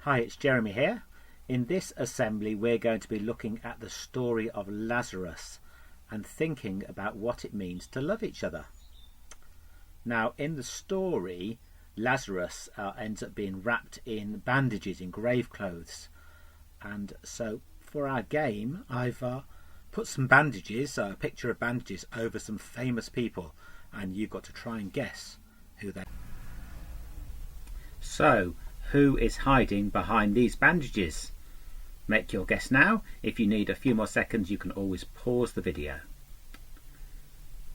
Hi, it's Jeremy here. In this assembly we're going to be looking at the story of Lazarus and thinking about what it means to love each other. Now in the story, Lazarus ends up being wrapped in bandages, in grave clothes, and so for our game I've put some bandages, a picture of bandages over some famous people, and you've got to try and guess who they are. So who is hiding behind these bandages? Make your guess now. If you need a few more seconds, you can always pause the video.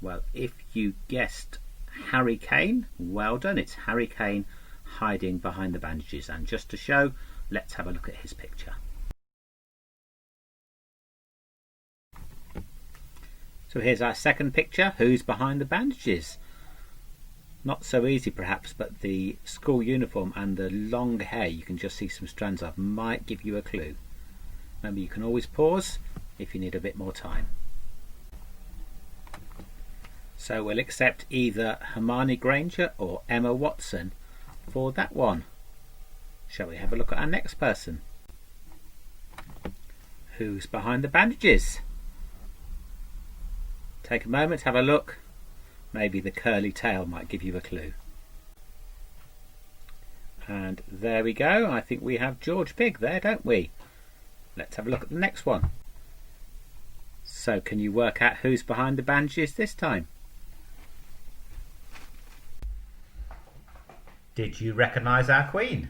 Well, if you guessed Harry Kane, well done. It's Harry Kane hiding behind the bandages. And just to show, let's have a look at his picture. So here's our second picture. Who's behind the bandages? Not so easy perhaps, but the school uniform and the long hair you can just see some strands of might give you a clue. Remember, you can always pause if you need a bit more time. So we'll accept either Hermione Granger or Emma Watson for that one. Shall we have a look at our next person? Who's behind the bandages? Take a moment, have a look. Maybe the curly tail might give you a clue. And there we go. I think we have George Pig there, don't we? Let's have a look at the next one. So can you work out who's behind the bandages this time? Did you recognise our Queen?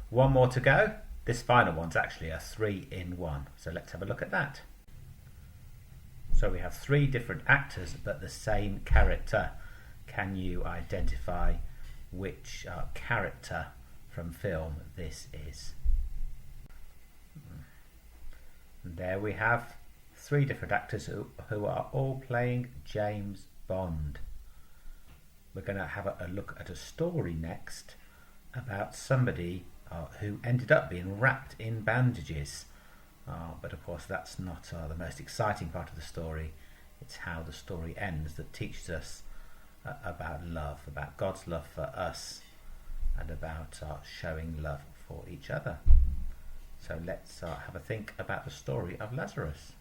One more to go. This final one's actually a 3-in-1. So let's have a look at that. So we have three different actors but the same character. Can you identify which character from film this is? And there we have three different actors who are all playing James Bond. We're going to have a look at a story next about somebody who ended up being wrapped in bandages. But of course that's not the most exciting part of the story. It's how the story ends that teaches us about love, about God's love for us, and about showing love for each other. So let's have a think about the story of Lazarus.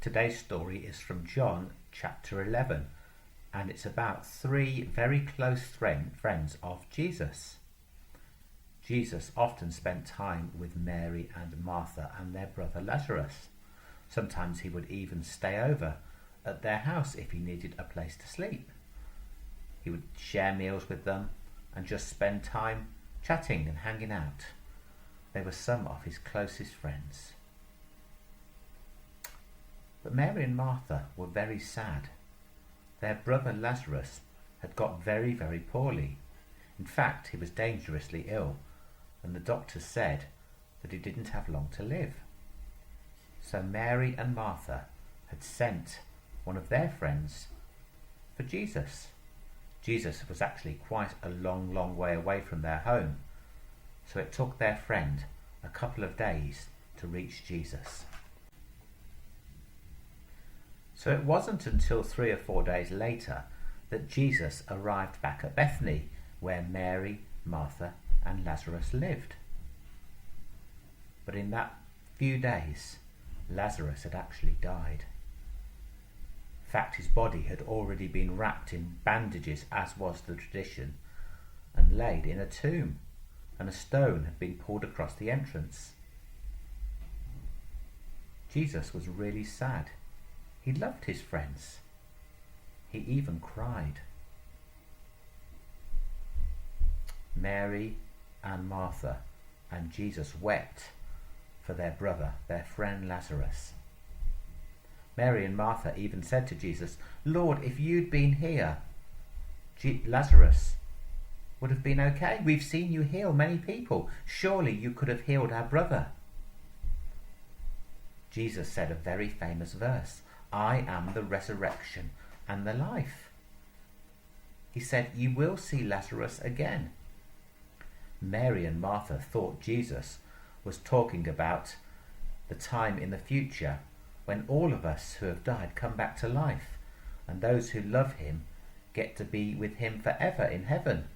Today's story is from John chapter 11, and it's about three very close friends of Jesus. Jesus often spent time with Mary and Martha and their brother Lazarus. Sometimes he would even stay over at their house if he needed a place to sleep. He would share meals with them and just spend time chatting and hanging out. They were some of his closest friends. But Mary and Martha were very sad. Their brother Lazarus had got very, very poorly. In fact, he was dangerously ill, and the doctors said that he didn't have long to live. So Mary and Martha had sent one of their friends for Jesus. Jesus was actually quite a long, long way away from their home, so it took their friend a couple of days to reach Jesus. So it wasn't until 3 or 4 days later that Jesus arrived back at Bethany, where Mary, Martha and Lazarus lived. But in that few days, Lazarus had actually died. In fact, his body had already been wrapped in bandages, as was the tradition, and laid in a tomb, and a stone had been poured across the entrance. Jesus was really sad. He loved his friends. He even cried. Mary and Martha and Jesus wept for their brother, their friend Lazarus. Mary and Martha even said to Jesus, "Lord, if you'd been here, Lazarus would have been okay. We've seen you heal many people. Surely you could have healed our brother." Jesus said a very famous verse, "I am the resurrection and the life." He said, "You will see Lazarus again." Mary and Martha thought Jesus was talking about the time in the future when all of us who have died come back to life, and those who love him get to be with him forever in heaven.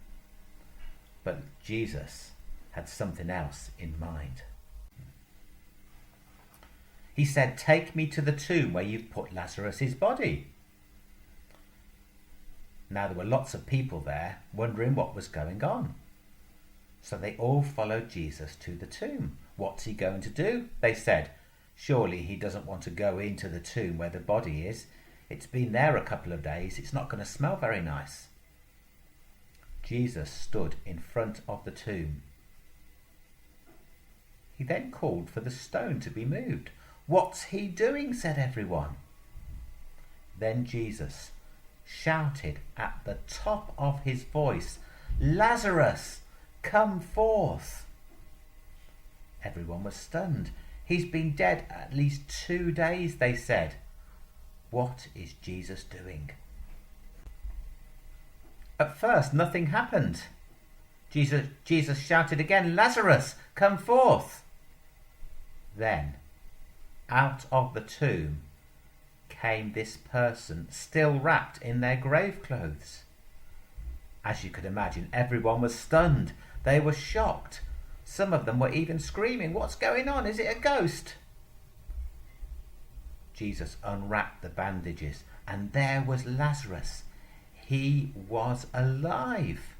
But Jesus had something else in mind. He said, "Take me to the tomb where you've put Lazarus's body." Now there were lots of people there wondering what was going on. So they all followed Jesus to the tomb. "What's he going to do?" they said. "Surely he doesn't want to go into the tomb where the body is. It's been there a couple of days. It's not going to smell very nice." Jesus stood in front of the tomb. He then called for the stone to be moved. "What's he doing?" said everyone. Then Jesus shouted at the top of his voice, "Lazarus, come forth." Everyone was stunned. "He's been dead at least 2 days," they said. What is Jesus doing? At first, nothing happened. Jesus shouted again, "Lazarus, come forth." Then, out of the tomb came this person, still wrapped in their grave clothes. As you could imagine, everyone was stunned. They were shocked. Some of them were even screaming, "What's going on? Is it a ghost?" Jesus unwrapped the bandages, and there was Lazarus. He was alive.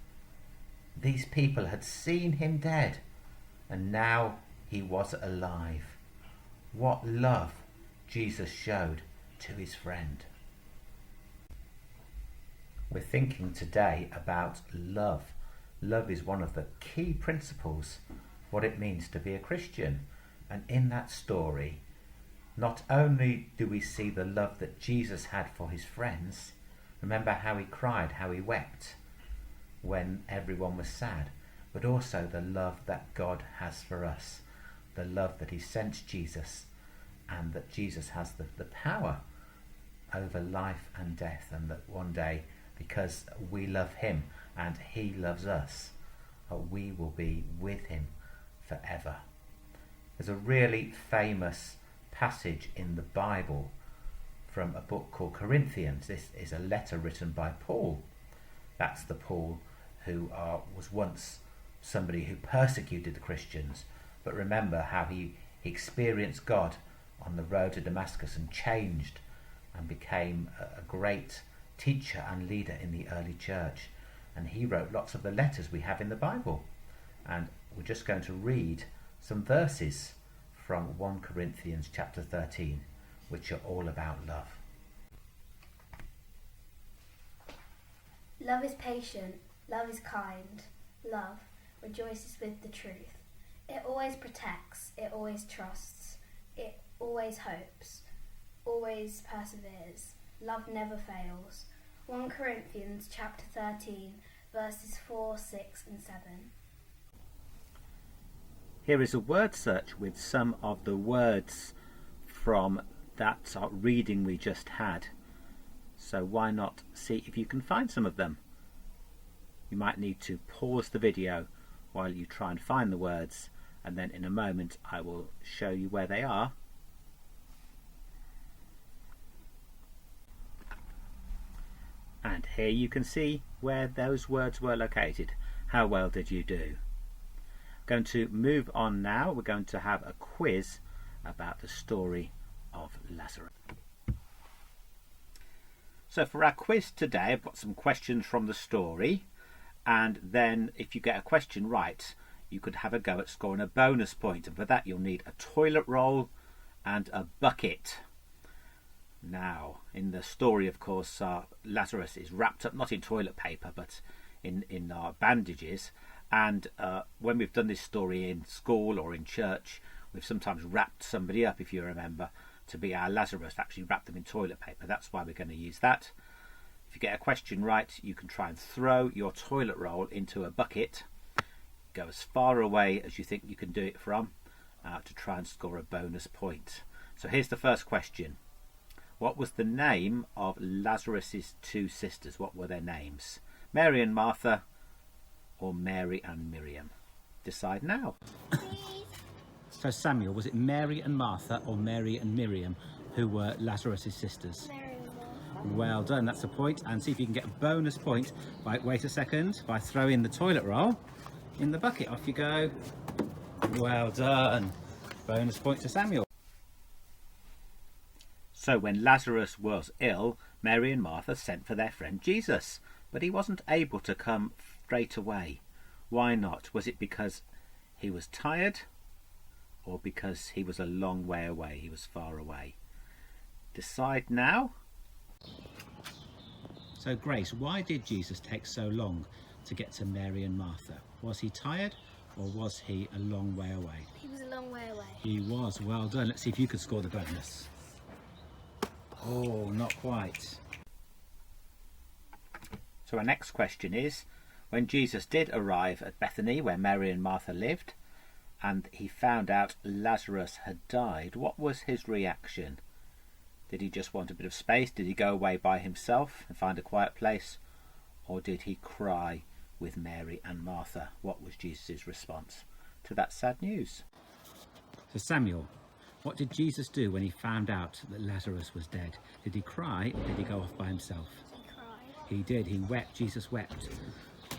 These people had seen him dead, and now he was alive. What love Jesus showed to his friend. We're thinking today about love. Love is one of the key principles, what it means to be a Christian. And in that story, not only do we see the love that Jesus had for his friends, remember how he cried, how he wept when everyone was sad, but also the love that God has for us, the love that he sent Jesus, and that Jesus has the power over life and death, and that one day, because we love him and he loves us, we will be with him forever. There's a really famous passage in the Bible from a book called Corinthians. This is a letter written by Paul. That's the Paul who was once somebody who persecuted the Christians, but remember how he experienced God on the road to Damascus and changed and became a great teacher and leader in the early church. And he wrote lots of the letters we have in the Bible. And we're just going to read some verses from 1 Corinthians chapter 13, which are all about love. Love is patient, love is kind, love rejoices with the truth. It always protects, it always trusts, it always hopes, always perseveres. Love never fails. 1 Corinthians chapter 13, verses 4, 6 and 7. Here is a word search with some of the words from that reading we just had. So why not see if you can find some of them? You might need to pause the video while you try and find the words, and then in a moment I will show you where they are. And here you can see where those words were located. How well did you do? Going to move on now. We're going to have a quiz about the story of Lazarus. So for our quiz today, I've got some questions from the story, and then if you get a question right, you could have a go at scoring a bonus point, and for that you'll need a toilet roll and a bucket. Now, in the story, of course, Lazarus is wrapped up not in toilet paper but in bandages. And when we've done this story in school or in church, we've sometimes wrapped somebody up, if you remember, to be our Lazarus, actually wrapped them in toilet paper. That's why we're going to use that. If you get a question right, you can try and throw your toilet roll into a bucket. Go as far away as you think you can do it from to try and score a bonus point. So here's the first question. What was the name of Lazarus's two sisters? What were their names? Mary and Martha, or Mary and Miriam? Decide now. So Samuel, was it Mary and Martha or Mary and Miriam who were Lazarus's sisters? Mary and Martha. Well done, that's a point. And see if you can get a bonus point by, wait a second, by throwing the toilet roll. in the bucket. Off you go. Well done. Bonus point to Samuel. So when Lazarus was ill, Mary and Martha sent for their friend Jesus, but he wasn't able to come straight away. Why not? Was it because he was tired, or because he was a long way away? He was far away. Decide now. So Grace, why did Jesus take so long to get to Mary and Martha? Was he tired, or was he a long way away? He was a long way away. He was. Well done. Let's see if you could score the bonus. Oh, not quite. So our next question is, when Jesus did arrive at Bethany, where Mary and Martha lived, and he found out Lazarus had died, what was his reaction? Did he just want a bit of space? Did he go away by himself and find a quiet place? Or did he cry with Mary and Martha? What was Jesus' response to that sad news? So Samuel, what did Jesus do when he found out that Lazarus was dead? Did he cry, or did he go off by himself? He cried. He did. He wept. Jesus wept.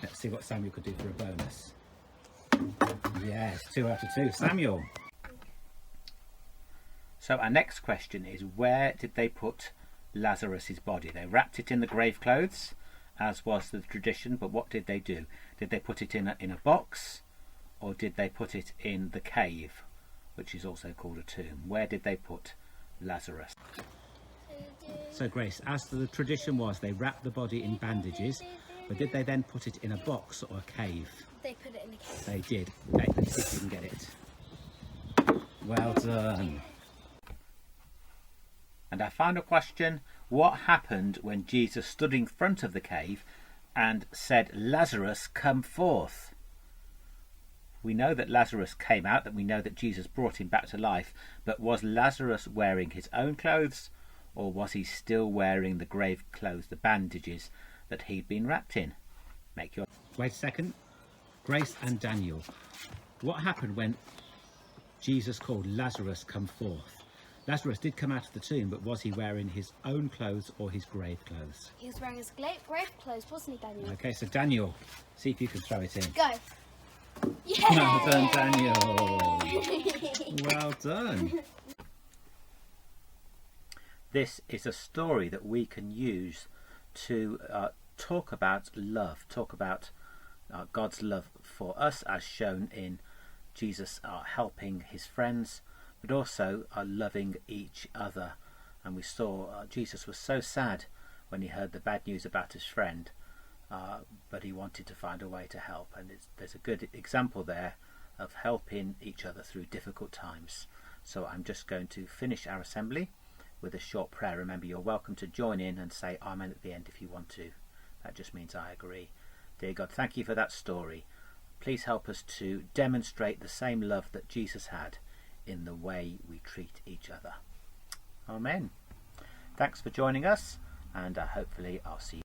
Let's see what Samuel could do for a bonus. Yes, 2 out of 2. Samuel. So our next question is, where did they put Lazarus's body? They wrapped it in the grave clothes, as was the tradition, but what did they do? Did they put it in a box, or did they put it in the cave, which is also called a tomb? Where did they put Lazarus? So Grace, as the tradition was, they wrapped the body in bandages, but did they then put it in a box or a cave? They put it in a cave. They did. Okay, let's see if you can get it. Well done. And our final question, what happened when Jesus stood in front of the cave and said, Lazarus, come forth? We know that Lazarus came out, that we know that Jesus brought him back to life, but was Lazarus wearing his own clothes, or was he still wearing the grave clothes, the bandages that he'd been wrapped in? Make your... Wait a second. Grace and Daniel, what happened when Jesus called Lazarus come forth? Lazarus did come out of the tomb, but was he wearing his own clothes or his grave clothes? He was wearing his grave clothes, wasn't he, Daniel? Okay, so Daniel, see if you can throw it in. Go. Yeah. Well done, Daniel. Well done. This is a story that we can use to talk about love, talk about God's love for us, as shown in Jesus helping his friends, but also loving each other. And we saw Jesus was so sad when he heard the bad news about his friend, but he wanted to find a way to help. And there's a good example there of helping each other through difficult times. So I'm just going to finish our assembly with a short prayer. Remember, you're welcome to join in and say Amen at the end if you want to. That just means I agree. Dear God, thank you for that story. Please help us to demonstrate the same love that Jesus had in the way we treat each other. Amen. Thanks for joining us, and hopefully I'll see you.